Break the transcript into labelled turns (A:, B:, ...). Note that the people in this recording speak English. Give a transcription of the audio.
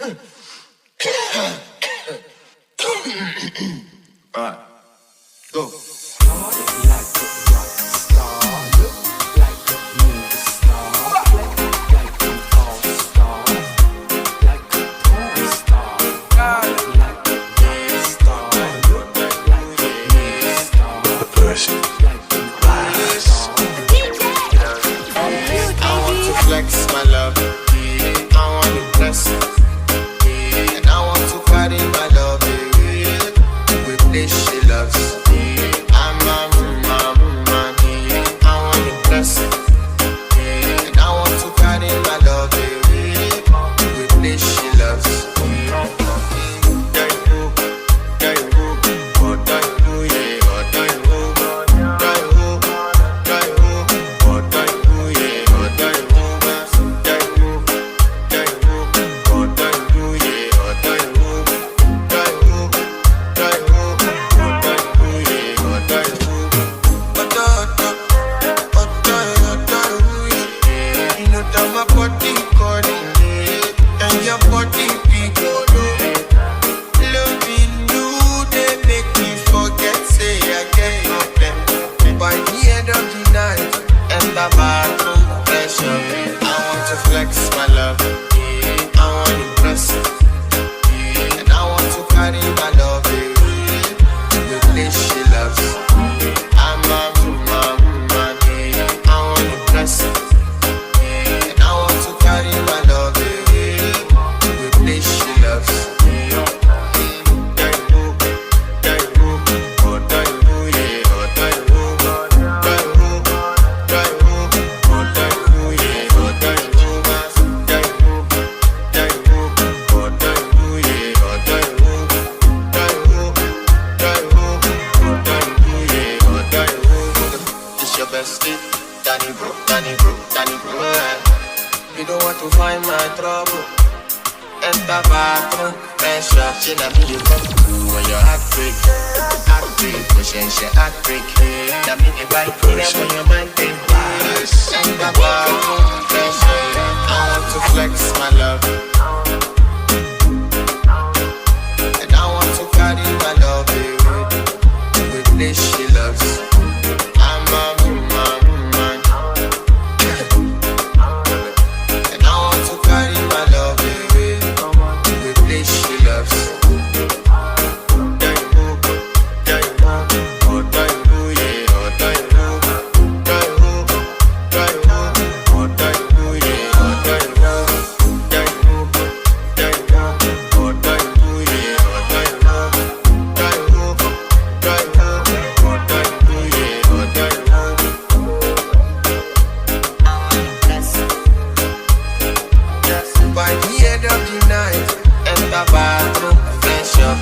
A: Alright, go. Flex my love, I want to bless, and I want to party my love with this she loves. I'm a I want to bless, and I want to party my love with this she loves. Flex my love, I want to bless, and I want to carry my love with this she loves. I'm a woman, I want to bless, and I want to carry my love with this she loves. You don't want to find my trouble. Enter bathroom, fresh up, chin up, you come through when your heart break. Heart break, pushing shit, heart break. Now me the bike, when your mind think. Enter bathroom, fresh up. I want to flex my love, and I want to carry my love with this she loves. I'm a woman. By the end of the night, enter bathroom, fresh up.